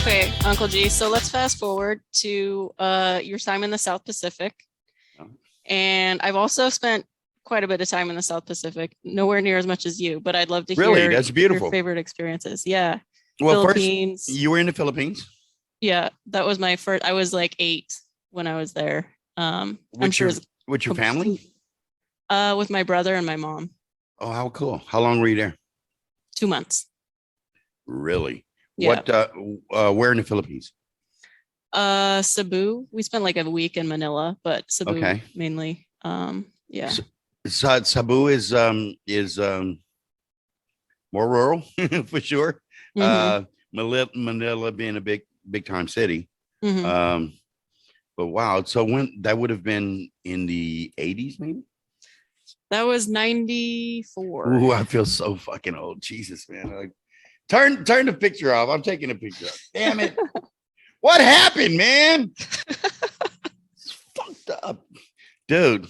Okay, Uncle G. So let's fast forward to your time in the South Pacific. And I've also spent quite a bit of time in the South Pacific, nowhere near as much as you, but I'd love to Really? hear That's beautiful. your favorite experiences. Yeah. Well, Philippines. first, you were in the Philippines. Yeah, that was my first. I was like 8 when I was there. I'm sure with your family? With my brother and my mom. Oh, how cool. How long were you there? 2 months. Really? Yeah. Where in the Philippines? Cebu. We spent like a week in Manila, but Cebu mainly. Yeah. Cebu is more rural for sure. Manila being a big time city. But wow, so when that would have been in the 80s, maybe? That was 94. Ooh, I feel so fucking old. Jesus, man. Like, turn the picture off. I'm taking a picture off. Damn it. What happened, man? It's fucked up. Dude,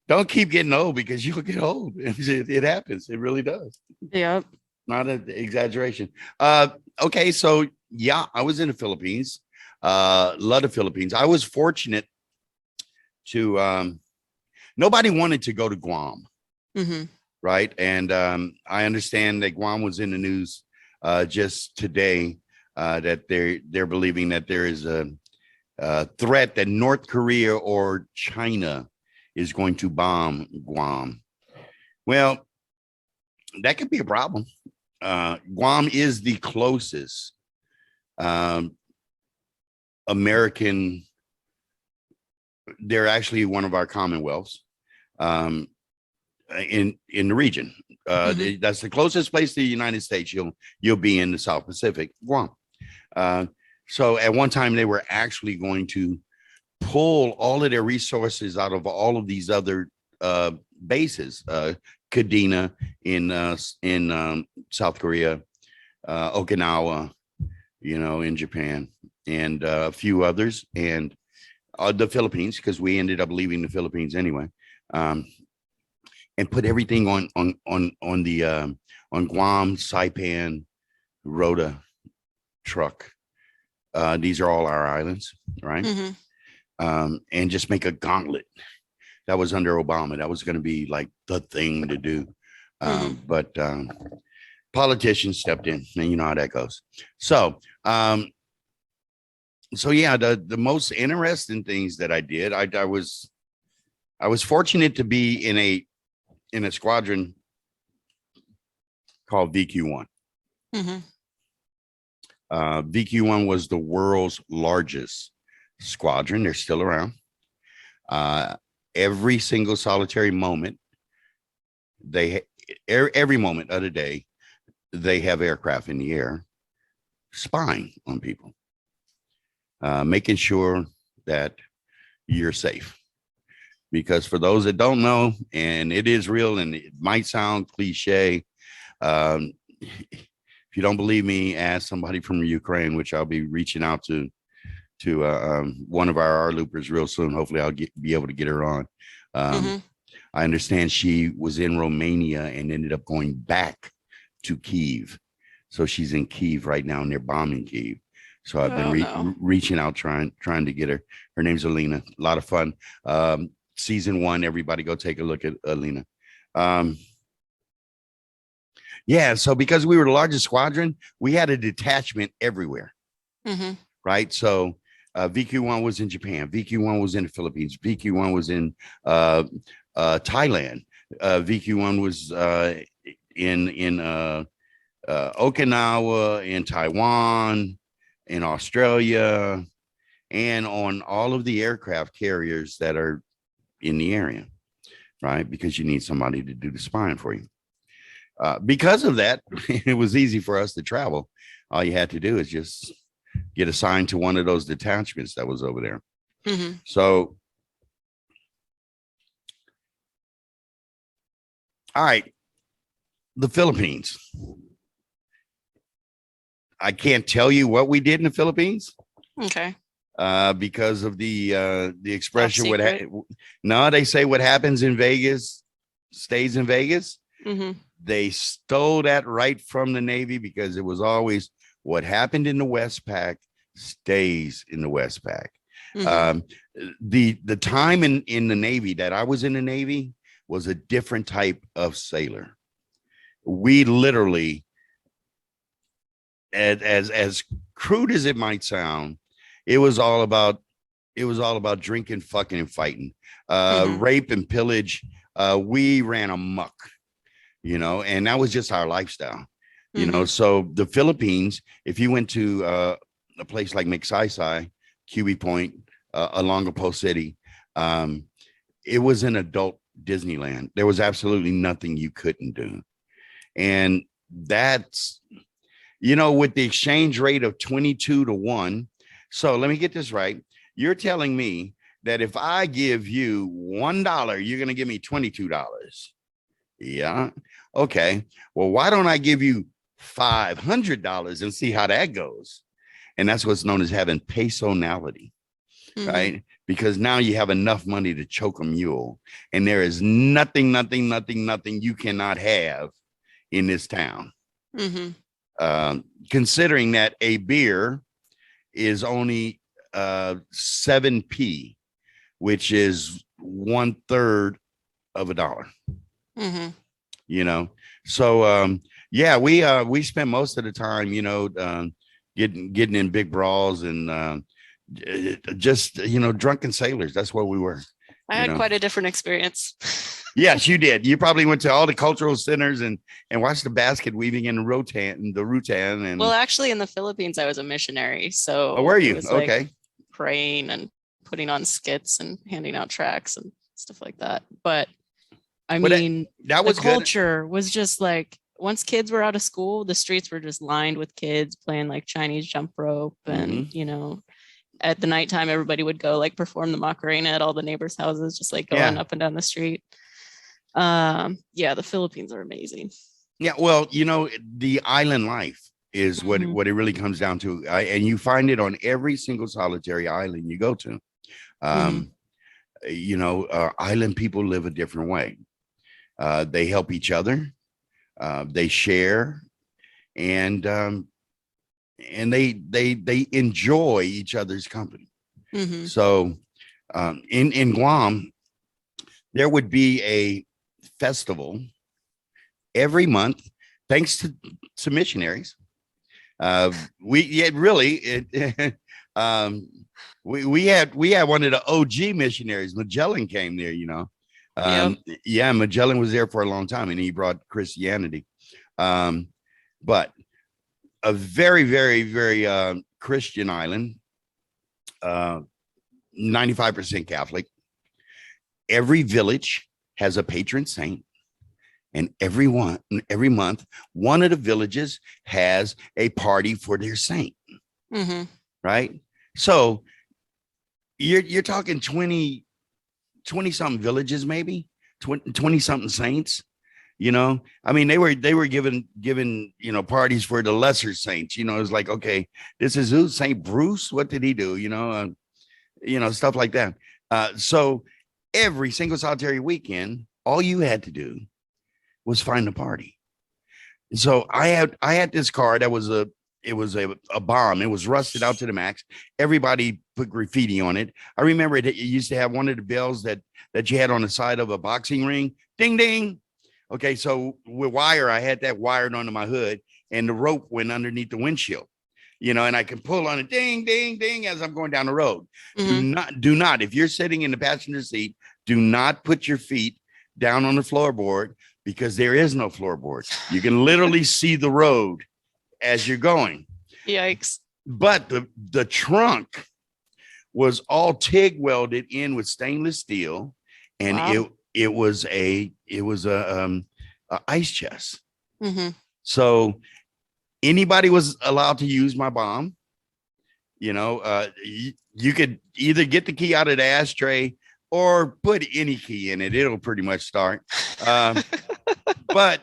don't keep getting old because you'll get old. It happens. It really does. Yeah. Not an exaggeration. Okay, so yeah, I was in the Philippines. Love the Philippines. I was fortunate to nobody wanted to go to Guam. Right. And I understand that Guam was in the news just today that they're believing that there is a threat that North Korea or China is going to bomb Guam. Well, that could be a problem. Guam is the closest American. They're actually one of our commonwealths in the region. That's the closest place to the United States you'll be in the South Pacific, Guam. So at one time they were actually going to pull all of their resources out of all of these other bases, Kadena in South Korea, Okinawa, in Japan, and a few others, and the Philippines, because we ended up leaving the Philippines anyway, and put everything on Guam, Saipan, Rota, Truck. These are all our islands, right? And just make a gauntlet. That was under Obama. That was going to be like the thing to do. But politicians stepped in, and you know how that goes. So yeah, the most interesting things that I did, I was fortunate to be in a squadron called VQ1. VQ1 was the world's largest squadron. They're still around. Every single solitary moment, every moment of the day, they have aircraft in the air spying on people, making sure that you're safe. Because for those that don't know, and it is real, and it might sound cliche, if you don't believe me, ask somebody from Ukraine, which I'll be reaching out to one of our rLoopers real soon. Hopefully I'll be able to get her on. I understand she was in Romania and ended up going back to Kyiv. So she's in Kyiv right now, and they're bombing Kyiv. So I've been reaching out, trying to get her. Her name's Alina. A lot of fun. Season 1, everybody go take a look at Alina. Yeah, so because we were the largest squadron, we had a detachment everywhere. Right? So VQ1 was in Japan. VQ1 was in the Philippines. VQ1 was in Thailand. VQ1 was in Okinawa, in Taiwan, in Australia, and on all of the aircraft carriers that are in the area, right? Because you need somebody to do the spying for you. Because of that, it was easy for us to travel. All you had to do is just get assigned to one of those detachments that was over there. So, all right, the Philippines. I can't tell you what we did in the Philippines. Okay. Because of the expression. No, they say what happens in Vegas stays in Vegas. They stole that right from the Navy, because it was always what happened in the Westpac stays in the Westpac. Mhm. The time in the Navy that I was in the Navy was a different type of sailor. We literally, as crude as it might sound, it was all about drinking, fucking, and fighting, Mhm. rape and pillage. We ran amok, and that was just our lifestyle, Mhm. So the Philippines, if you went to a place like Magsaysay, QB Point, Olongapo City, um, it was an adult Disneyland. There was absolutely nothing you couldn't do. And that's, with the exchange rate of 22 to 1. So let me get this right. You're telling me that if I give you $1, you're going to give me $22. Yeah. Okay. Well, why don't I give you $500 and see how that goes? And that's what's known as having peso-nality, Mhm. right? Because now you have enough money to choke a mule, and there is nothing you cannot have in this town. Mhm. Considering that a beer is only 7p, which is 1/3 of a dollar. Mhm. you know so yeah, we spent most of the time, getting in big brawls and just drunken sailors. That's what we were. I you had know quite a different experience. yes, you did. You probably went to all the cultural centers and watched the basket weaving in the rutan Well, and actually, in the Philippines, I was a missionary, oh, so were it you was like okay? praying and putting on skits and handing out tracts and stuff like that. But I But mean, that the was good. culture was just like once kids were out of school, the streets were just lined with kids playing like Chinese jump rope. And, Hmm. at the nighttime, everybody would go like perform the Macarena at all the neighbors' houses, just like going Yeah. up and down the street. Yeah, the Philippines are amazing. Yeah, well, the island life is what Mhm. what it really comes down to, and you find it on every single solitary island you go to. Mhm. Um, island people live a different way. They help each other, they share, and they enjoy each other's company. Mhm. So, in Guam, there would be a festival every month, thanks to missionaries. We yeah, really it, um, we had one of the OG missionaries. Magellan came there, Yep. yeah, Magellan was there for a long time, and he brought Christianity. Um, but a very, very, very Christian island, uh, 95% Catholic. Every village has a patron saint, and every month, one of the villages has a party for their saint. Mhm. Right? So you're talking 20 something villages, maybe 20 something saints. I mean, they were given parties for the lesser saints. It's like, okay, this is who? Saint Bruce. What did he do? Stuff like that. So every single solitary weekend, all you had to do was find a party. So I had this car that was a bomb. It was rusted out to the max. Everybody put graffiti on it. I remember it used to have one of the bells that you had on the side of a boxing ring. Ding ding. Okay, so with wire, I had that wired onto my hood, and the rope went underneath the windshield. And I can pull on it, ding ding ding, as I'm going down the road. Mhm. Do not, if you're sitting in the passenger seat, do not put your feet down on the floorboard, because there is no floorboard. You can literally see the road as you're going. Yikes. But the trunk was all TIG welded in with stainless steel, and Wow. it was a ice chest. Mhm. So anybody was allowed to use my bomb. You could either get the key out of the ashtray or put any key in it. It'll pretty much start. But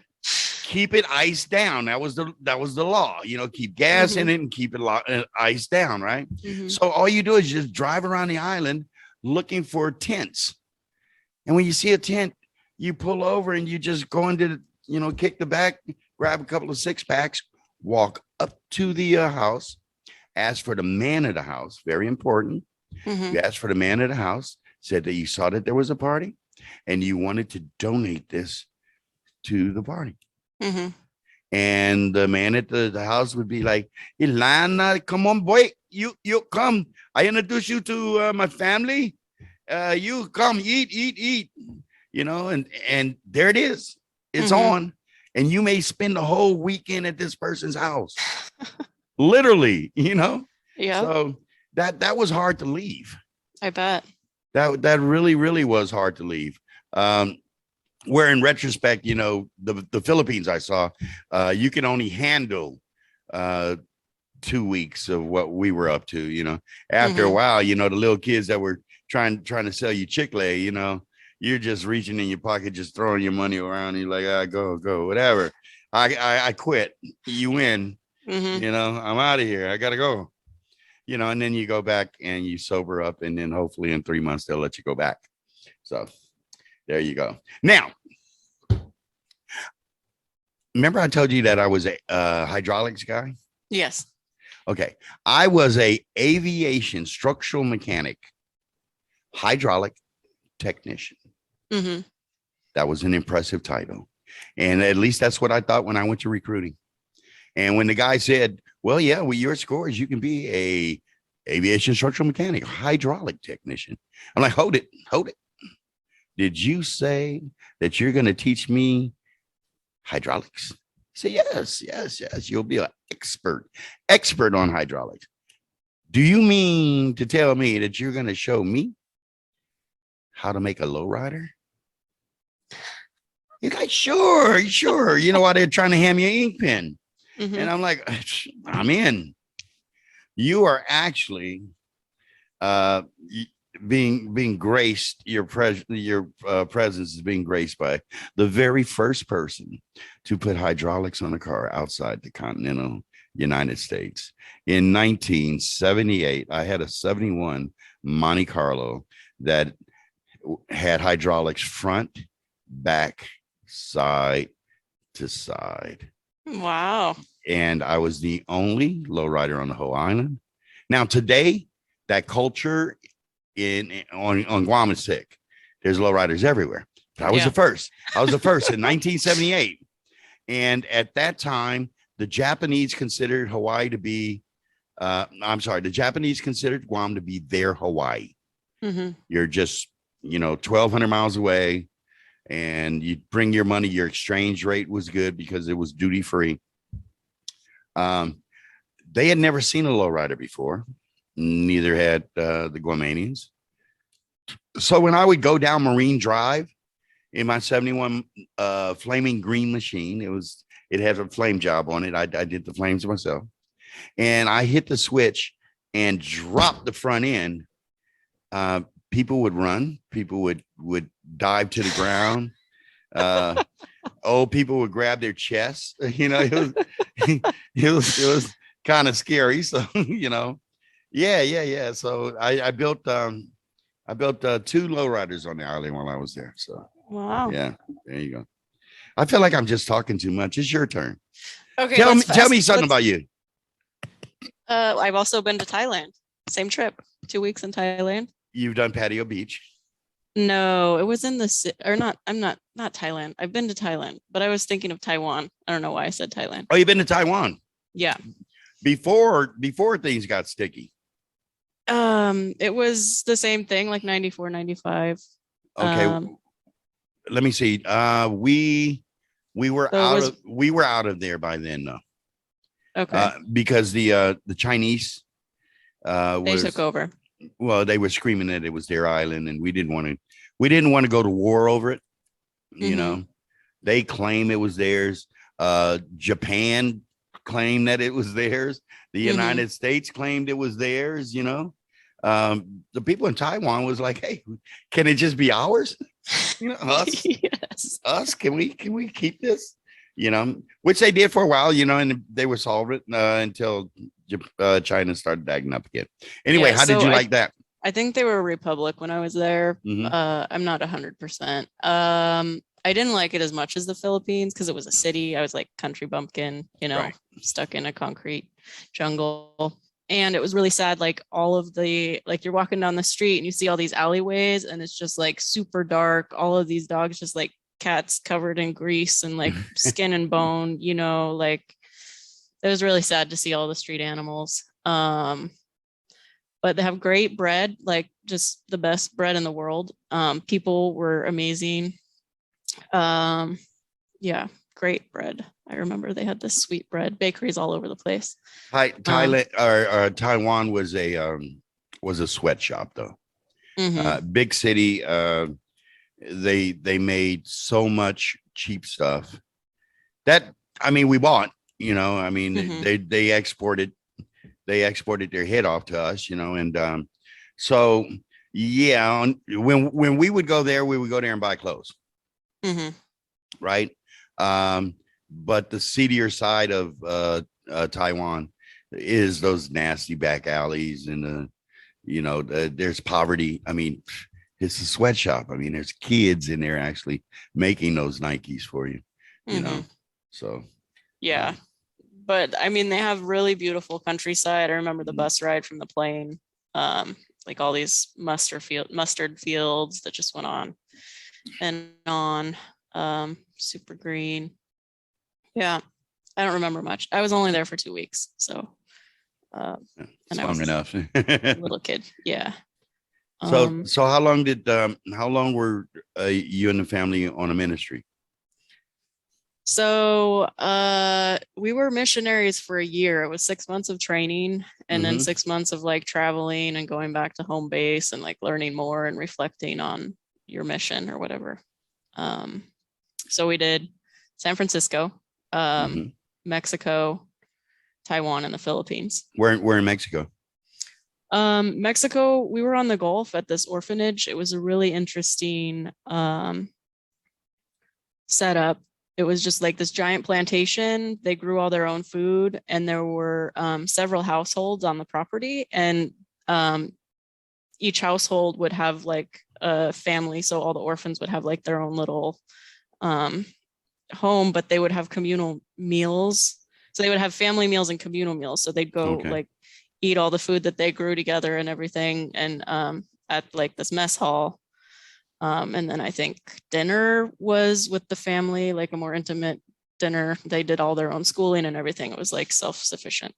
keep it iced down. That was the law. Keep gas in Mhm. it and keep it iced down, right? Mhm. So all you do is just drive around the island looking for tents, and when you see a tent, you pull over and you just go into kick the back, grab a couple of 6-packs, walk up to the house, asked for the man of the house. Very important. Mhm. You asked for the man of the house, said that you saw that there was a party and you wanted to donate this to the party. Mhm. And the man at the house would be like, Ilana, come on, boy. You come. I introduce you to my family. You come, eat. And there it is. It's Mhm. on. And you may spend the whole weekend at this person's house. Literally, Yeah, So that was hard to leave. I bet. That really, really was hard to leave. Where in retrospect, the Philippines I saw, you can only handle 2 weeks of what we were up to. After a Mhm. while, the little kids that were trying to sell you Chick-fil-A, you're just reaching in your pocket, just throwing your money around. And you're like, go, whatever. I quit. You win. Mhm. I'm out of here. I gotta go. And then you go back and you sober up, and then hopefully in 3 months they'll let you go back. So there you go. Now, remember I told you that I was a hydraulics guy? Yes. Okay. I was a aviation structural mechanic, hydraulic technician. Mhm. That was an impressive title. And at least that's what I thought when I went to recruiting. And when the guy said, well, yeah, with your scores, you can be a aviation structural mechanic, hydraulic technician. I'm like, hold it. Did you say that you're going to teach me hydraulics? Say yes. You'll be an expert on hydraulics. Do you mean to tell me that you're going to show me how to make a lowrider? He's like, sure. While they're trying to hand me an ink pen. Mhm. And I'm like, I'm in. You are actually being graced. Your presence is being graced by the very first person to put hydraulics on a car outside the continental United States. In 1978, I had a 71 Monte Carlo that had hydraulics front, back, side to side. Wow. And I was the only lowrider on the whole island. Now today, that culture on Guam is sick. There's lowriders everywhere. But I was the first. I was the first in 1978. And at that time, the Japanese considered Hawaii to be, the Japanese considered Guam to be their Hawaii. Mhm. You're just, 1,200 miles away, and you bring your money. Your exchange rate was good because it was duty free. They had never seen a lowrider before. Neither had the Guamanians. So when I would go down Marine Drive in my 71 flaming green machine, it had a flame job on it. I did the flames myself, and I hit the switch and dropped the front end. People would run. People would dive to the ground. Old people would grab their chests. It was kind of scary. So yeah. So I built 2 lowriders on the island while I was there. So Wow. yeah, there you go. I feel like I'm just talking too much. It's your turn. Okay. Tell me something about you. I've also been to Thailand. Same trip. 2 weeks in Thailand. You've done Patio Beach. No, it was in the or not. I'm not Thailand. I've been to Thailand, but I was thinking of Taiwan. I don't know why I said Thailand. Oh, you've been to Taiwan? Yeah. Before things got sticky. It was the same thing, like 94, 95. Okay. Let me see. We were out of there by then, though. Okay. Because the Chinese They took over. Well, they were screaming that it was their island, and we didn't want to go to war over it. They claim it was theirs. Japan claimed that it was theirs. The United States claimed it was theirs. The people in Taiwan was like, hey, can it just be ours? Us. Yes. Us. Can we keep this? Which they did for a while, and they were solved it until China started acting up again. Anyway, how did you like that? I think they were a republic when I was there. Mhm. I'm not 100%. I didn't like it as much as the Philippines because it was a city. I was like country bumpkin, Right. stuck in a concrete jungle. And it was really sad. Like all of like you're walking down the street and you see all these alleyways and it's just like super dark. All of these dogs just like cats covered in grease and like skin and bone, like it was really sad to see all the street animals. But they have great bread, like just the best bread in the world. People were amazing. Yeah, great bread. I remember they had this sweet bread, bakeries all over the place. Thailand or Taiwan was a sweatshop though. Big city. They made so much cheap stuff that, I mean, we bought, they exported their head off to us, and so yeah, when we would go there, we would go there and buy clothes. Right. But the seedier side of Taiwan is those nasty back alleys and there's poverty. I mean, it's a sweatshop. I mean, there's kids in there actually making those Nikes for you, so yeah. But I mean, they have really beautiful countryside. I remember the bus ride from the plane, like all these mustard fields that just went on and on, super green. Yeah, I don't remember much. I was only there for 2 weeks, so and I was enough. a little kid. Yeah. So how long were you and the family on a ministry? So we were missionaries for a year. It was 6 months of training and then 6 months of like traveling and going back to home base and like learning more and reflecting on your mission or whatever. So we did San Francisco, Mexico, Taiwan, and the Philippines. Where in Mexico? Mexico, we were on the Gulf at this orphanage. It was a really interesting setup. It was just like this giant plantation. They grew all their own food, and there were several households on the property, and each household would have like a family. So all the orphans would have like their own little home, but they would have communal meals. So they would have family meals and communal meals. So they'd go like eat all the food that they grew together and everything, and at like this mess hall. And then I think dinner was with the family, like a more intimate dinner. They did all their own schooling and everything. It was like self-sufficient.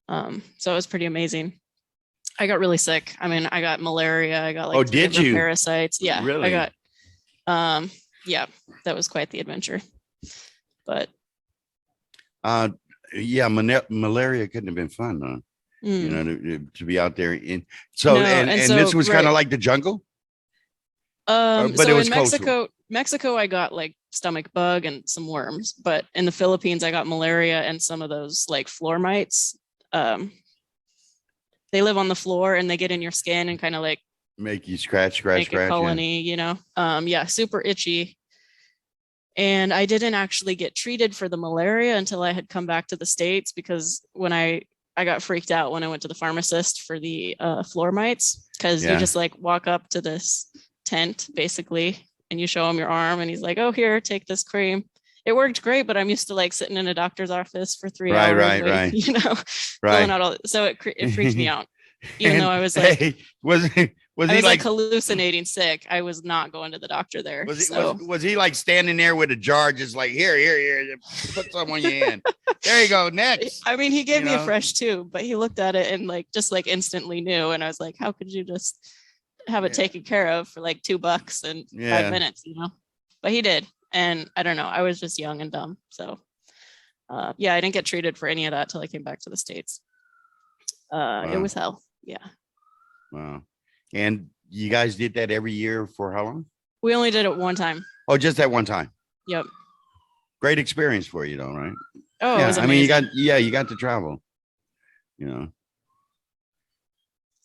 So it was pretty amazing. I got really sick. I mean, I got malaria. I got like did you? Parasites. Yeah, really? I got. Yeah, that was quite the adventure. But yeah, malaria couldn't have been fun though. To be out there in so this was kind of like the jungle. But so it was in Mexico, I got like stomach bug and some worms, but in the Philippines, I got malaria and some of those like floor mites. They live on the floor and they get in your skin and kind of like make you scratch a colony, yeah, super itchy. And I didn't actually get treated for the malaria until I had come back to the States, because when I got freaked out when I went to the pharmacist for the floor mites, because you just like walk up to this tent basically and you show him your arm and he's like, oh, here, take this cream. It worked great, but I'm used to like sitting in a doctor's office for 3 hours. Right. Filling out all, so it freaked me out. Even though I was like, was he like hallucinating sick. I was not going to the doctor there. Was he like standing there with a jar, just like here, put some on your hand. There you go. Next. I mean, he gave me a fresh tube, but he looked at it and like just like instantly knew. And I was like, how could you just have it taken care of for like $2 and 5 minutes, But he did. And I don't know, I was just young and dumb. So I didn't get treated for any of that till I came back to the States. It was hell. Yeah. Wow. And you guys did that every year for how long? We only did it one time. Oh, just that one time. Yep. Great experience for you though, right? Oh, yeah. It was amazing. You got to travel,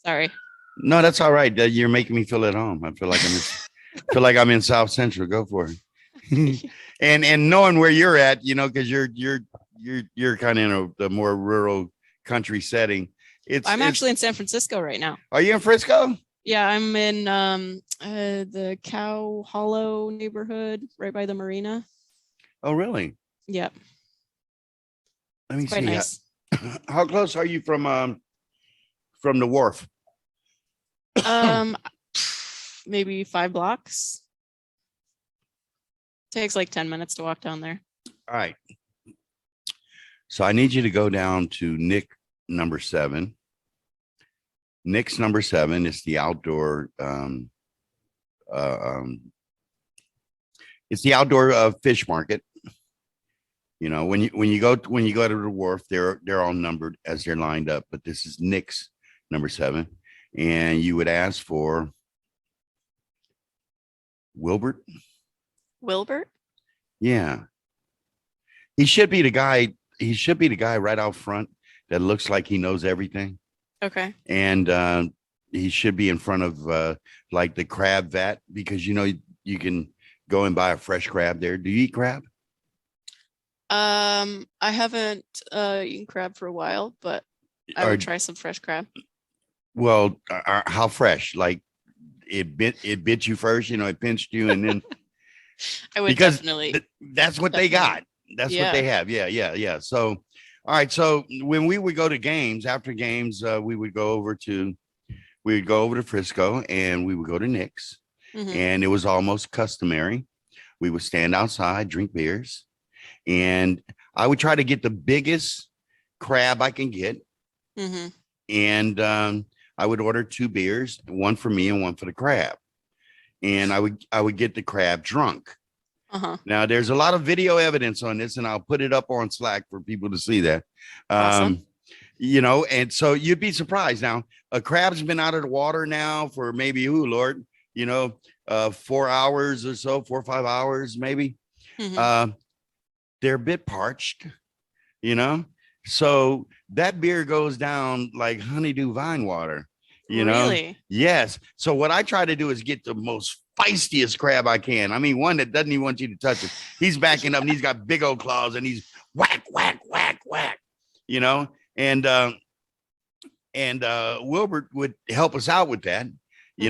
Sorry. No, that's all right. You're making me feel at home. I feel like I'm in South Central. Go for it. and knowing where you're at, because you're kind of in the more rural country setting. I'm actually in San Francisco right now. Are you in Frisco? Yeah, I'm in the Cow Hollow neighborhood right by the marina. Oh, really? Yep. Let me Quite see. nice. How close are you from the wharf? Um, maybe 5 blocks. Takes like 10 minutes to walk down there. All right. So I need you to go down to Nick number 7. Nick's number 7 is the outdoor it's the outdoor fish market. You know, when you go to the wharf, they're all numbered as they're lined up, but this is Nick's number 7, and you would ask for Wilbert. Wilbert? Yeah. He should be the guy right out front that looks like he knows everything. Okay. And he should be in front of like the crab vat, because you can go and buy a fresh crab there. Do you eat crab? I haven't eaten crab for a while, but I would try some fresh crab. Well, how fresh? Like it bit you first, it pinched you, and then I would definitely. That's what they got. That's what they have. Yeah. So, all right. So when we would go to games, after games, we would go over to Frisco, and we would go to Nick's, and it was almost customary. We would stand outside, drink beers, and I would try to get the biggest crab I can get. And I would order 2 beers, one for me and one for the crab. And I would get the crab drunk. Now there's a lot of video evidence on this, and I'll put it up on Slack for people to see that. Awesome. And so you'd be surprised. Now a crab's been out of the water now for maybe, 4 hours or so, 4 or 5 hours, maybe. They're a bit parched, so that beer goes down like honeydew vine water, Really? Yes. So what I try to do is get the most feistiest crab I can. I mean, one that doesn't even want you to touch it. He's backing up, and he's got big old claws, and he's whack, whack, whack, whack, and Wilbert would help us out with that. He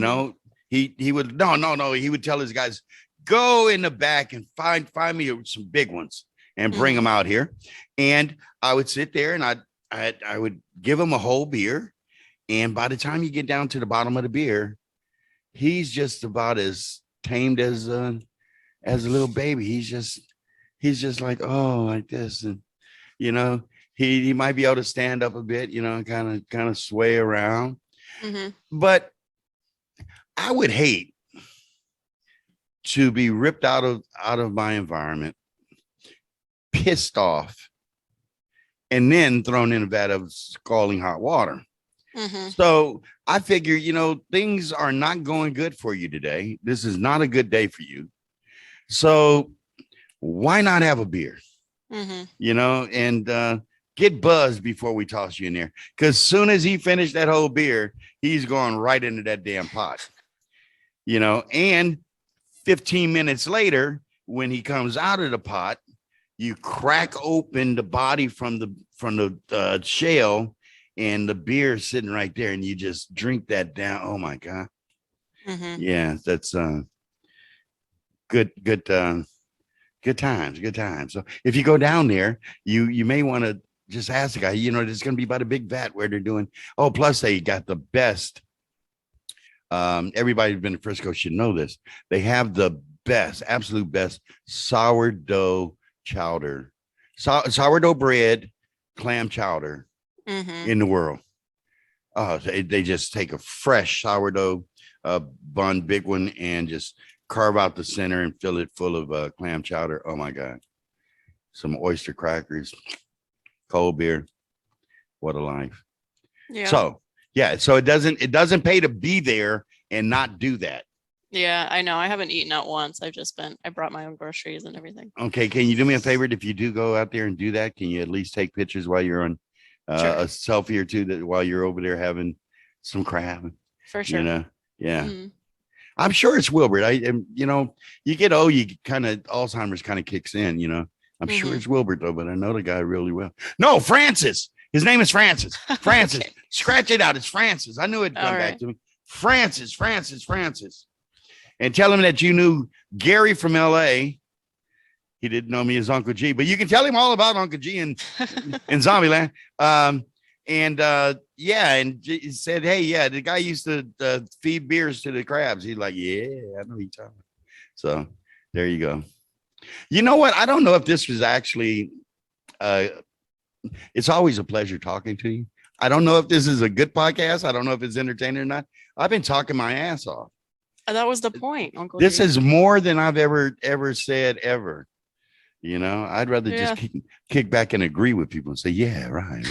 would, no. He would tell his guys, go in the back and find me some big ones and bring them out here. And I would sit there, and I would give him a whole beer. And by the time you get down to the bottom of the beer, he's just about as tamed as a little baby. He's just like, oh, like this. And, he might be able to stand up a bit, kind of sway around. But I would hate to be ripped out of my environment, pissed off, and then thrown in a vat of scalding hot water. So I figure, things are not going good for you today. This is not a good day for you. So why not have a beer? And get buzzed before we toss you in there. Because soon as he finished that whole beer, he's going right into that damn pot. And 15 minutes later, when he comes out of the pot, you crack open the body from the shell, and the beer is sitting right there, and you just drink that down. Oh my God. Yeah, that's good times. So if you go down there, you may want to just ask the guy, there's going to be by the big vat where they're doing. Oh, plus they got the best. Everybody who's been to Frisco should know this. They have the best, absolute best sourdough chowder, sourdough bread, clam chowder in the world. They just take a fresh sourdough bun, big one, and just carve out the center and fill it full of clam chowder. Oh my God. Some oyster crackers, cold beer. What a life. Yeah. So it doesn't pay to be there and not do that. Yeah, I know. I haven't eaten out once. I brought my own groceries and everything. Okay. Can you do me a favor? If you do go out there and do that, can you at least take pictures while you're on Sure. a selfie or two while you're over there having some crab? For sure. Yeah. I'm sure it's Wilbert. You get old, you kind of Alzheimer's kind of kicks in, I'm sure it's Wilbert though, but I know the guy really well. No, Francis. His name is Francis. Francis. Okay. Scratch it out. It's Francis. I knew it'd come back to me. Francis, and tell him that you knew Gary from LA. He didn't know me as Uncle G, but you can tell him all about Uncle G in Zombieland. And he said, hey, yeah, the guy used to feed beers to the crabs. He's like, yeah, I know you talking. So there you go. You know what? I don't know if this was actually, it's always a pleasure talking to you. I don't know if this is a good podcast. I don't know if it's entertaining or not. I've been talking my ass off. That was the point, Uncle This G. is more than I've ever said ever. You know, I'd rather just kick back and agree with people and say, yeah, right.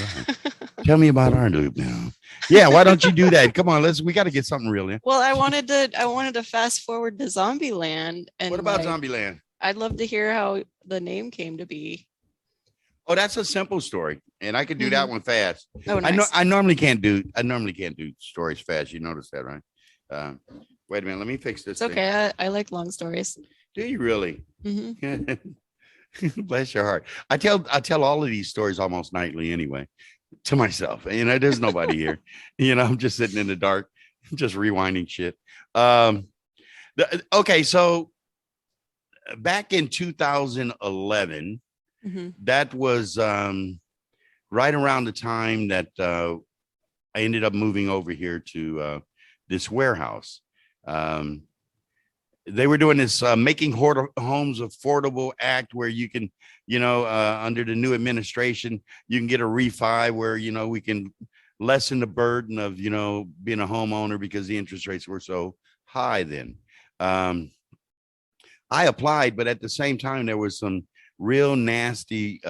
Tell me about rLoop now. Yeah, why don't you do that? Come on, we got to get something real in. Well, I wanted to fast forward to Zombieland. And what about Zombieland? I'd love to hear how the name came to be. Oh, that's a simple story, and I could do that one fast. Oh, nice. I normally can't do stories fast. You notice that, right? Wait a minute, let me fix this. It's okay. I like long stories. Do you really? Mm-hmm. Bless your heart. I tell all of these stories almost nightly anyway, to myself. You know, there's nobody here. You know, I'm just sitting in the dark, just rewinding shit. Okay, so back in 2011, that was right around the time that I ended up moving over here to this warehouse. They were doing this Making Homes Affordable Act where you can, you know, under the new administration, you can get a refi where, you know, we can lessen the burden of, you know, being a homeowner because the interest rates were so high then. I applied, but at the same time, there was some real nasty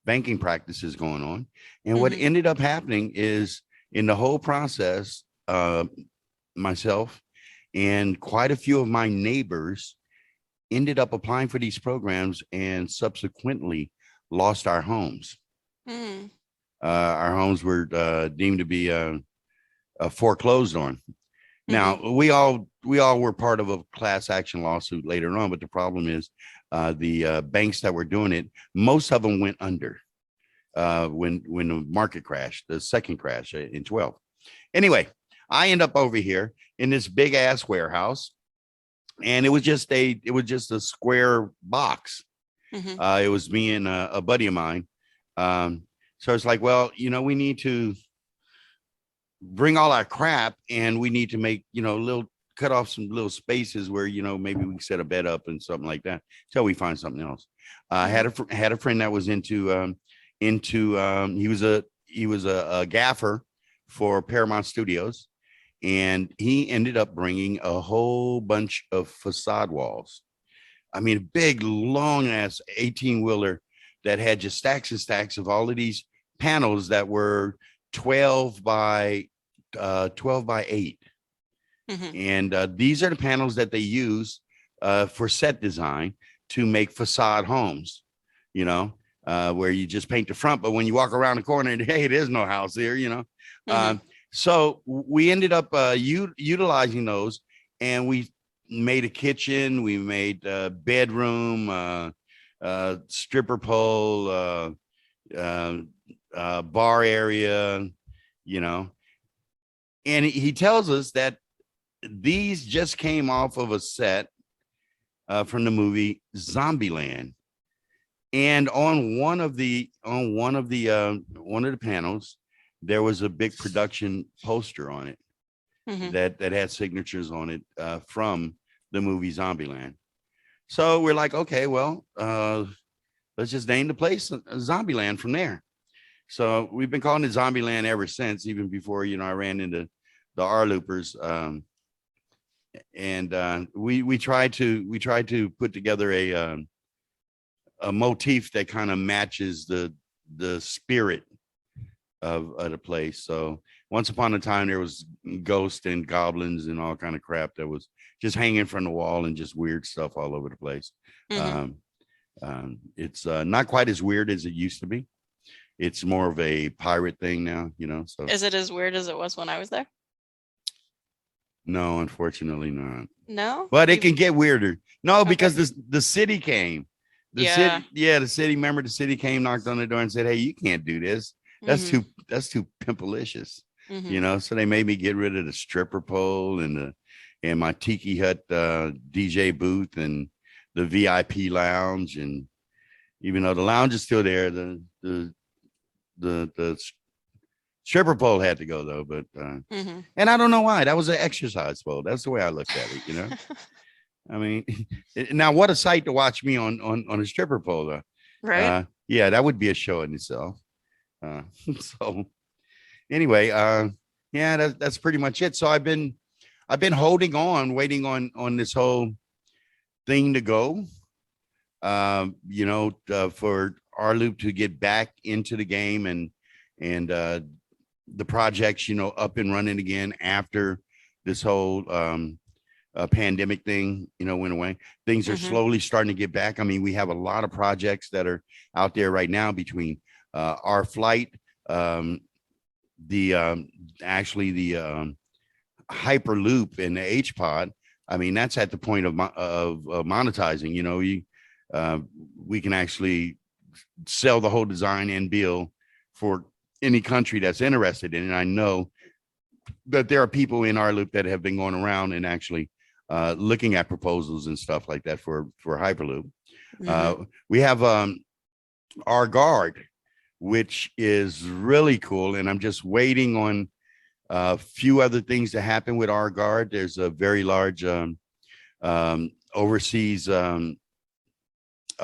banking practices going on. And what ended up happening is in the whole process, myself and quite a few of my neighbors ended up applying for these programs and subsequently lost our homes. Our homes were deemed to be foreclosed on. Now, we all were part of a class action lawsuit later on, but the problem is the banks that were doing it, most of them went under when the market crashed, the second crash in 12. Anyway, I end up over here in this big ass warehouse, and it was just a square box. It was me and a buddy of mine. So it's like, well, you know, we need to bring all our crap, and we need to make, you know, cut off some little spaces where, you know, maybe we can set a bed up and something like that until we find something else. I had a friend that was into he was a gaffer for Paramount Studios, and he ended up bringing a whole bunch of facade walls. I mean, a big, long ass 18-wheeler that had just stacks and stacks of all of these panels that were 12 by 8. And these are the panels that they use for set design to make facade homes, you know, where you just paint the front, but when you walk around the corner, hey, there's no house here, you know. So we ended up utilizing those, and we made a kitchen, we made a bedroom, stripper pole, bar area, you know. And he tells us that these just came off of a set from the movie Zombieland, and on one of the panels there was a big production poster on it that had signatures on it from the movie Zombieland. So we're like, okay, well, let's just name the place Zombieland from there. So we've been calling it Zombieland ever since, even before, you know, I ran into the rLoopers. And we tried to put together a motif that kind of matches the spirit of the place. So once upon a time there was ghosts and goblins and all kind of crap that was just hanging from the wall and just weird stuff all over the place. It's not quite as weird as it used to be. It's more of a pirate thing now, you know. So is it as weird as it was when I was there? No, unfortunately not. No, but it can get weirder. No, because the city came. The city. Remember, the city came, knocked on the door, and said, "Hey, you can't do this. That's too pimpalicious." So they made me get rid of the stripper pole and my tiki hut DJ booth and the VIP lounge. And even though the lounge is still there, the stripper pole had to go though. But and I don't know why. That was an exercise pole. That's the way I looked at it. I mean, now what a sight to watch me on a stripper pole though. Right. Yeah, that would be a show in itself. So anyway, yeah, that's pretty much it. So I've been holding on, waiting on this whole thing to go. For rLoop to get back into the game and the projects, up and running again after this whole pandemic thing, went away. Things are slowly starting to get back. I mean, we have a lot of projects that are out there right now between our flight, the Hyperloop and the HPod. I mean, that's at the point of monetizing. We can actually sell the whole design and bill for any country that's interested in it. And I know that there are people in rLoop that have been going around and actually looking at proposals and stuff like that for Hyperloop. We have our guard, which is really cool. And I'm just waiting on a few other things to happen with our guard. There's a very large overseas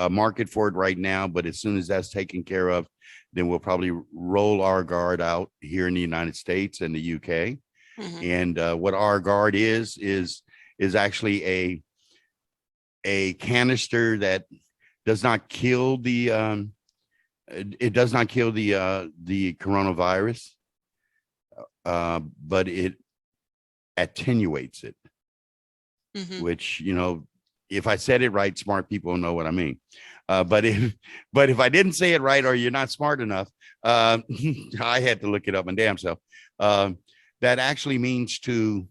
market for it right now, but as soon as that's taken care of, then we'll probably roll our guard out here in the United States and the UK. And what our guard is actually a canister that does not kill the it does not kill the coronavirus, but it attenuates it, which, if I said it right, smart people know what I mean. But if I didn't say it right, or you're not smart enough, I had to look it up my damn self. That actually means to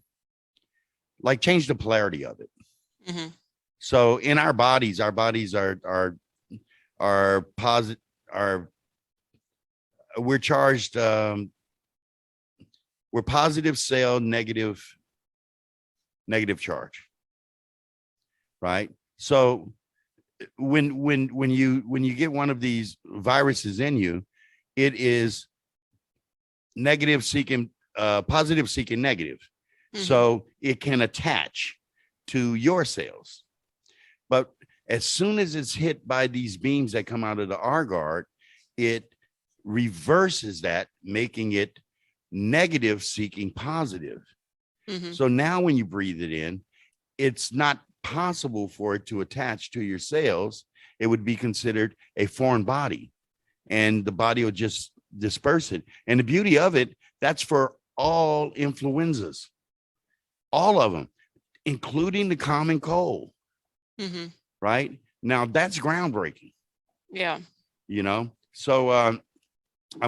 change the polarity of it. So in our bodies are positive. We're charged. We're positive cell, negative charge. Right. So when you get one of these viruses in you, it is negative seeking positive seeking negative. So it can attach to your cells. But as soon as it's hit by these beams that come out of the R guard, it reverses that, making it negative seeking positive. So now when you breathe it in, it's not possible for it to attach to your cells. It would be considered a foreign body, and the body will just disperse it. And the beauty of it, that's for all influenzas, all of them, including the common cold. Right now, that's groundbreaking. Yeah. So I'm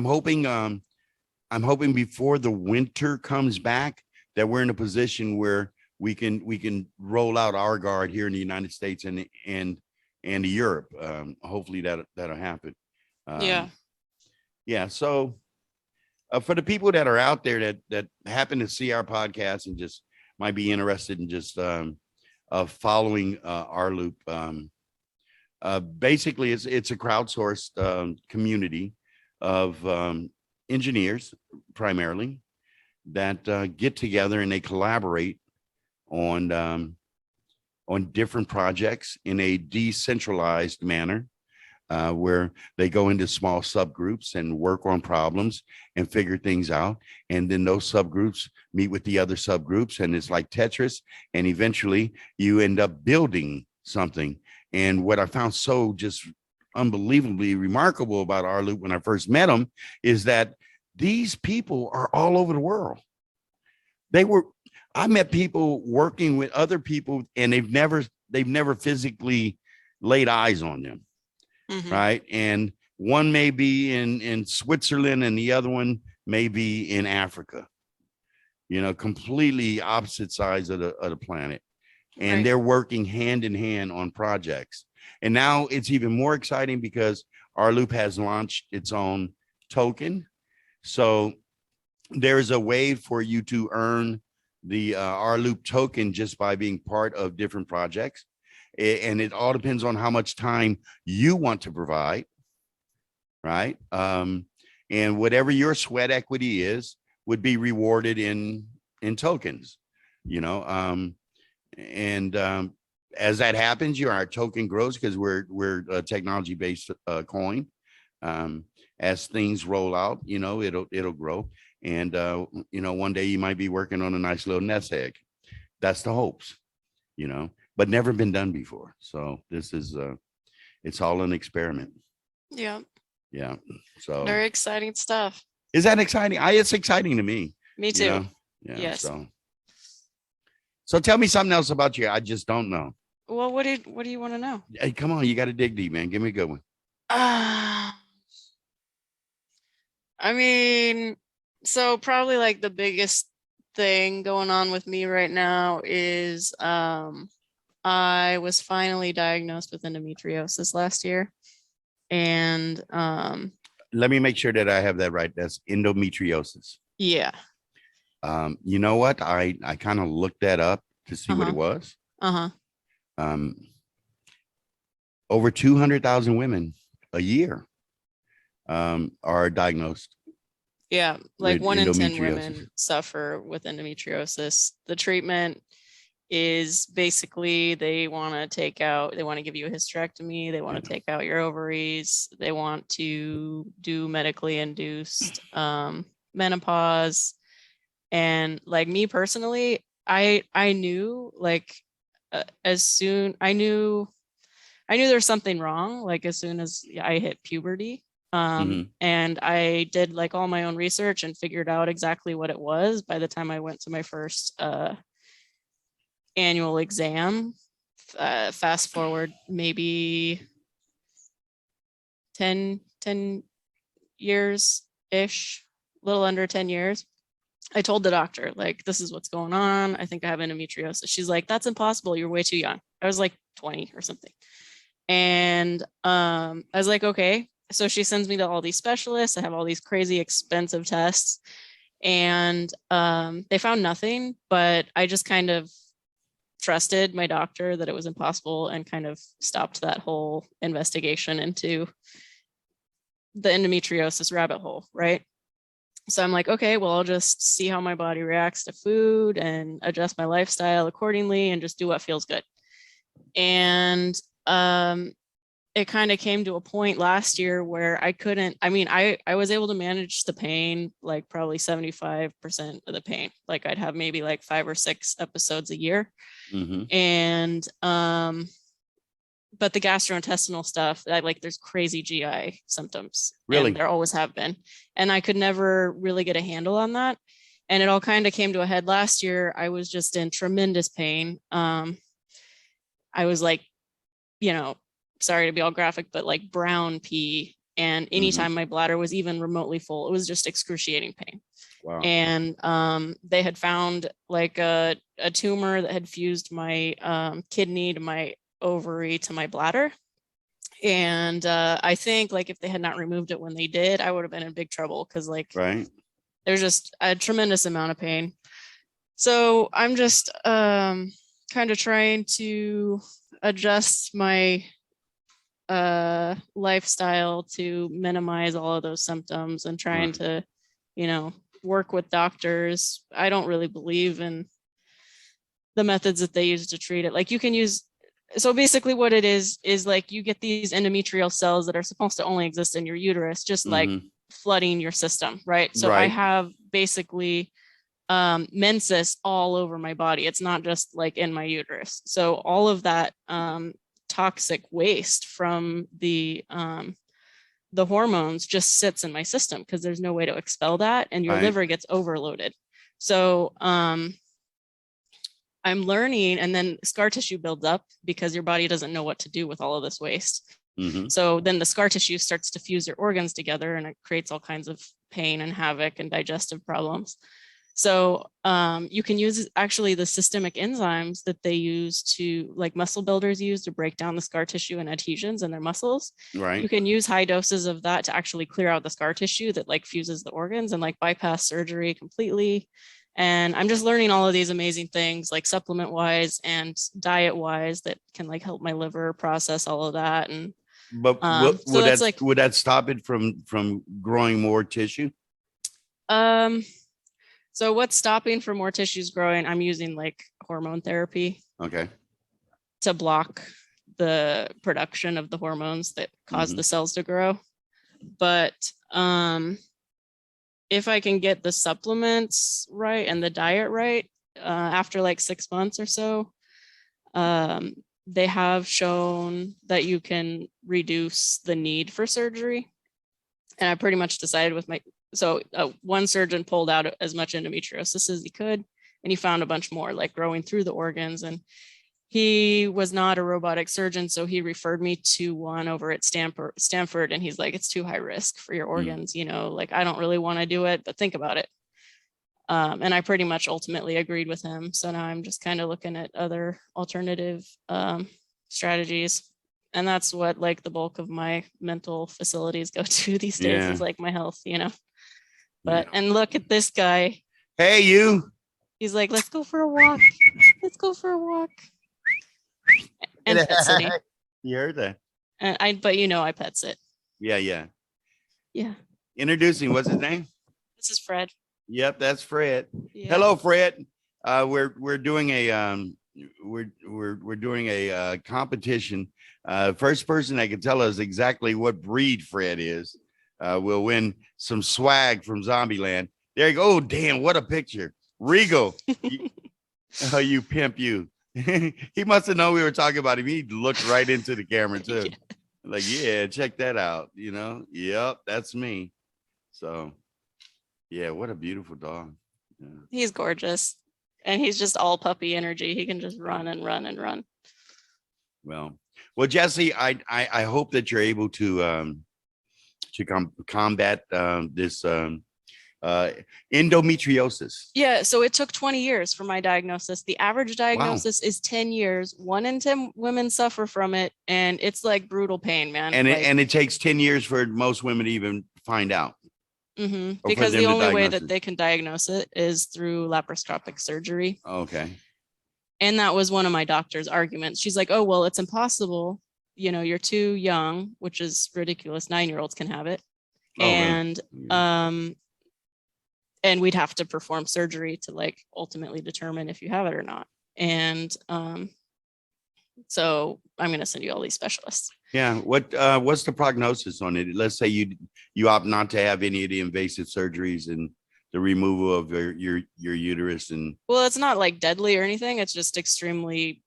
hoping before the winter comes back that we're in a position where we can roll out our guard here in the United States and Europe. Hopefully that'll happen. Yeah. So for the people that are out there that happen to see our podcast and just might be interested in just following rLoop, basically it's a crowdsourced community of engineers primarily that get together and they collaborate on different projects in a decentralized manner, where they go into small subgroups and work on problems and figure things out. And then those subgroups meet with the other subgroups, and it's like Tetris. And eventually you end up building something. And what I found so just unbelievably remarkable about rLoop when I first met them is that these people are all over the world. I met people working with other people, and they've never physically laid eyes on them. Right. And one may be in Switzerland and the other one may be in Africa, completely opposite sides of the planet. And they're working hand in hand on projects. And now it's even more exciting because rLoop has launched its own token. So there is a way for you to earn the rLoop token just by being part of different projects. And it all depends on how much time you want to provide, right? And whatever your sweat equity is would be rewarded in tokens, you know. As that happens, our token grows because we're a technology-based coin. As things roll out, you know, it'll grow. And you know, one day you might be working on a nice little nest egg. That's the hopes, you know, but never been done before. So this is it's all an experiment. Yeah. Yeah. So very exciting stuff. Is that exciting? It's exciting to me. Me too. You know? Yeah. Yes. So tell me something else about you. I just don't know. Well, what do you want to know? Hey, come on, you got to dig deep, man. Give me a good one. I mean, so probably like the biggest thing going on with me right now is I was finally diagnosed with endometriosis last year. And let me make sure that I have that right. That's endometriosis. Yeah. You know what? I kind of looked that up to see what it was. Over 200,000 women a year are diagnosed. Yeah, like 1 in 10 women suffer with endometriosis. The treatment is basically they want to give you a hysterectomy. They want to take out your ovaries. They want to do medically induced menopause. And like me personally, I knew like I knew there's something wrong, like as soon as I hit puberty. And I did like all my own research and figured out exactly what it was by the time I went to my first annual exam. Fast forward maybe 10 years ish, a little under 10 years. I told the doctor, like, this is what's going on. I think I have endometriosis. She's like, that's impossible. You're way too young. I was like 20 or something. And I was like, okay. So she sends me to all these specialists. I have all these crazy expensive tests. And they found nothing, but I just kind of trusted my doctor that it was impossible and kind of stopped that whole investigation into the endometriosis rabbit hole, right? So I'm like, okay, well, I'll just see how my body reacts to food and adjust my lifestyle accordingly and just do what feels good. And it kind of came to a point last year where I was able to manage the pain, like probably 75% of the pain. Like I'd have maybe like 5 or 6 episodes a year. And but the gastrointestinal stuff, there's crazy GI symptoms. Really? And there always have been. And I could never really get a handle on that. And it all kind of came to a head last year. I was just in tremendous pain. I was like, sorry to be all graphic, but like brown pee. And anytime my bladder was even remotely full, it was just excruciating pain. Wow. And they had found like a tumor that had fused my kidney to my ovary to my bladder. And I think like if they had not removed it when they did, I would have been in big trouble because there's just a tremendous amount of pain. So I'm just kind of trying to adjust my lifestyle to minimize all of those symptoms and trying to, work with doctors. I don't really believe in the methods that they use to treat it. Like you can use, so basically what it is like you get these endometrial cells that are supposed to only exist in your uterus, just like flooding your system, right? So I have basically menses all over my body. It's not just like in my uterus. So all of that toxic waste from the hormones just sits in my system because there's no way to expel that, and your liver gets overloaded. So I'm learning, and then scar tissue builds up because your body doesn't know what to do with all of this waste. So then the scar tissue starts to fuse your organs together, and it creates all kinds of pain and havoc and digestive problems. So you can use actually the systemic enzymes that they use to, like muscle builders use to break down the scar tissue and adhesions in their muscles. Right. You can use high doses of that to actually clear out the scar tissue that like fuses the organs and like bypass surgery completely. And I'm just learning all of these amazing things like supplement wise and diet wise that can like help my liver process all of that. And but so that's like, would that stop it from growing more tissue? So what's stopping for more tissues growing? I'm using like hormone therapy. Okay. To block the production of the hormones that cause the cells to grow. But if I can get the supplements right and the diet right, after like 6 months or so, they have shown that you can reduce the need for surgery. And I pretty much decided with one surgeon pulled out as much endometriosis as he could, and he found a bunch more like growing through the organs. And he was not a robotic surgeon, so he referred me to one over at Stanford, and he's like, it's too high risk for your organs, you know, like I don't really want to do it, but think about it. And I pretty much ultimately agreed with him. So now I'm just kind of looking at other alternative strategies. And that's what like the bulk of my mental facilities go to these days is like my health, you know. But and look at this guy. Hey, you. He's like, let's go for a walk. Let's go for a walk. And pet sitting. You heard that. But you know, I pet sit. Yeah. Introducing, what's his name? This is Fred. Yep, that's Fred. Yeah. Hello, Fred. We're doing a we're doing a competition. First person that can tell us exactly what breed Fred is will win some swag from Zombieland. There you go. Oh, damn, what a picture. Regal. You pimp you. He must have known we were talking about him. He looked right into the camera too. Yeah. Like, yeah, check that out. You know, yep, that's me. So yeah, what a beautiful dog. Yeah. He's gorgeous. And he's just all puppy energy. He can just run and run and run. Well, Jessie, I hope that you're able to combat this endometriosis. Yeah, so it took 20 years for my diagnosis. The average diagnosis is 10 years. 1 in 10 women suffer from it, and it's like brutal pain, man. And it takes 10 years for most women to even find out. Because the only way that they can diagnose it is through laparoscopic surgery. Okay. And that was one of my doctor's arguments. She's like, oh, well, it's impossible. You know, you're too young, which is ridiculous. 9-year-olds can have it. Oh, and really? And we'd have to perform surgery to like ultimately determine if you have it or not. And so I'm going to send you all these specialists. Yeah. What's the prognosis on it? Let's say you opt not to have any of the invasive surgeries and the removal of your uterus. And well, it's not like deadly or anything. It's just extremely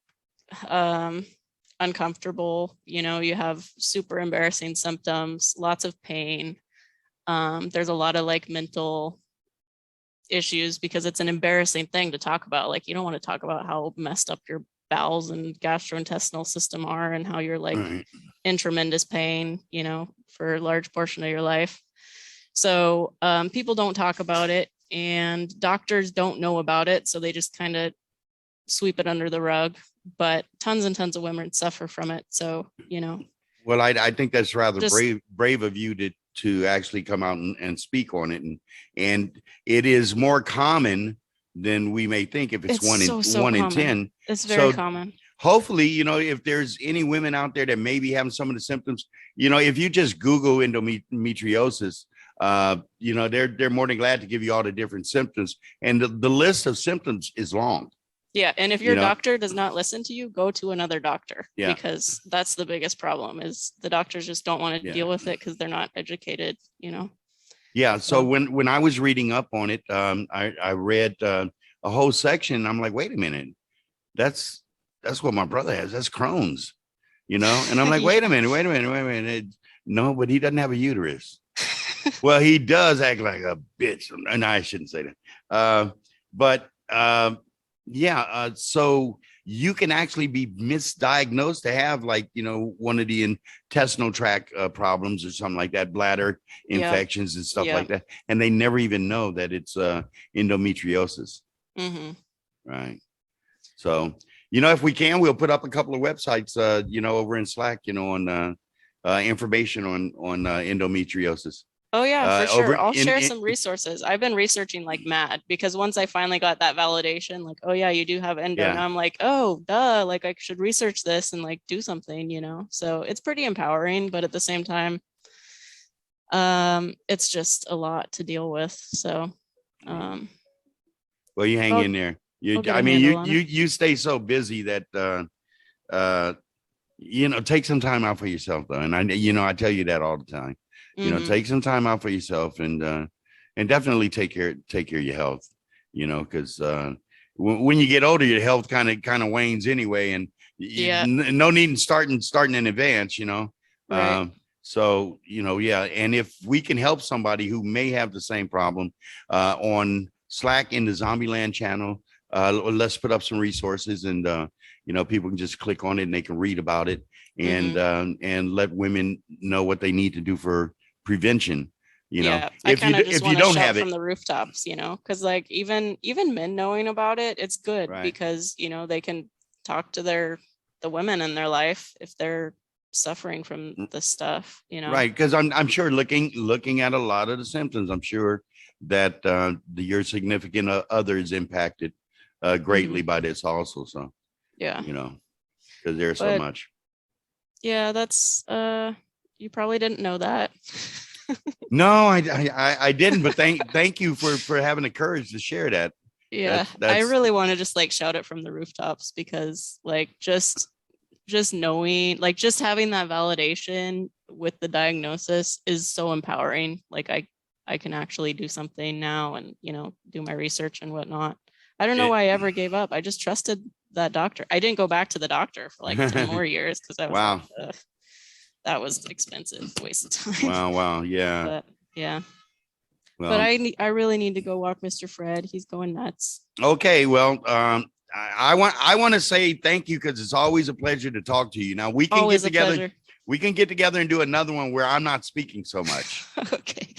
uncomfortable. You know, you have super embarrassing symptoms, lots of pain. There's a lot of like mental issues because it's an embarrassing thing to talk about. Like, you don't want to talk about how messed up your bowels and gastrointestinal system are and how you're like in tremendous pain, you know, for a large portion of your life. So people don't talk about it, and doctors don't know about it. So they just kind of sweep it under the rug, but tons and tons of women suffer from it. So, you know. Well, I think that's rather brave of you to actually come out and speak on it. And it is more common than we may think if it's one in 10. It's very common. Hopefully, you know, if there's any women out there that may be having some of the symptoms, you know, if you just Google endometriosis, you know, they're more than glad to give you all the different symptoms. And the list of symptoms is long. Yeah. And if your doctor does not listen to you, go to another doctor, because that's the biggest problem is the doctors just don't want to deal with it because they're not educated, you know? Yeah. So when I was reading up on it, I read a whole section. I'm like, wait a minute, that's what my brother has. That's Crohn's, you know? And I'm like, wait a minute. No, but he doesn't have a uterus. Well, he does act like a bitch. And I shouldn't say that. So you can actually be misdiagnosed to have like, one of the intestinal tract problems or something like that, bladder infections and stuff like that. And they never even know that it's endometriosis. Mm-hmm. Right. So, if we can, we'll put up a couple of websites, over in Slack, on information on endometriosis. Oh yeah, for sure. I'll share some resources. I've been researching like mad because once I finally got that validation, like, oh yeah, you do have endo. And I'm like, oh duh, like I should research this and like do something, So it's pretty empowering, but at the same time, it's just a lot to deal with. So well, you hang in there. You stay so busy that take some time out for yourself though. And I tell you that all the time. Take some time out for yourself and definitely take care of your health, because when you get older, your health kind of wanes anyway. And no need in starting in advance, Right. So, and if we can help somebody who may have the same problem on Slack in the Zombieland channel, let's put up some resources and, people can just click on it and they can read about it and let women know what they need to do for prevention. If you don't have it from the rooftops, because like even men knowing about it, it's good because they can talk to the women in their life if they're suffering from this stuff, right? Because I'm sure looking at a lot of the symptoms, I'm sure that your significant other is impacted greatly by this also. So because there's so much. Yeah, that's you probably didn't know that. No, I didn't, but thank you for having the courage to share that. Yeah, I really want to just like shout it from the rooftops because like just knowing, like just having that validation with the diagnosis is so empowering. Like I can actually do something now and do my research and whatnot. I don't know why I ever gave up. I just trusted that doctor. I didn't go back to the doctor for like 10 more years because I was like, that was expensive, waste of time. Wow. Yeah. But yeah. Well, but I really need to go walk Mr. Fred. He's going nuts. Okay. Well, I want to say thank you because it's always a pleasure to talk to you. Now we can get together. Pleasure. We can get together and do another one where I'm not speaking so much. Okay.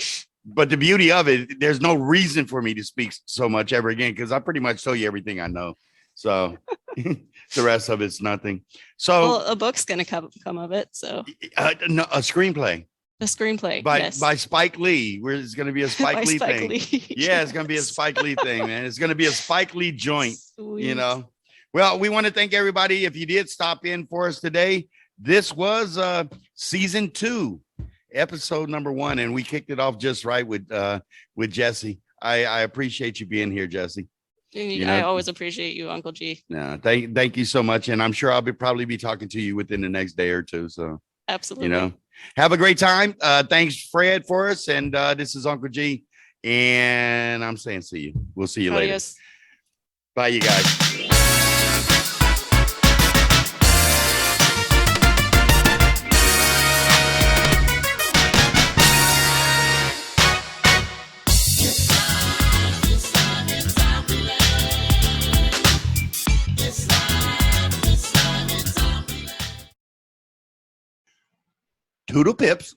But the beauty of it, there's no reason for me to speak so much ever again because I pretty much told you everything I know. So the rest of it's nothing. So a book's gonna come of it. So no, a screenplay. A screenplay by Spike Lee. Where it's gonna be a Spike Lee thing. Yeah, it's gonna be a Spike Lee thing, man. It's gonna be a Spike Lee joint. Sweet. Well, we want to thank everybody. If you did stop in for us today, this was season 2. Episode number 1, and we kicked it off just right with Jessie. I appreciate you being here, Jessie. I always appreciate you, Uncle G. No, thank you so much, and I'm sure I'll probably be talking to you within the next day or two. So absolutely, have a great time. Thanks, Fred, for us, and this is Uncle G, and I'm saying see you. We'll see you later. Bye, you guys. Toodle pips.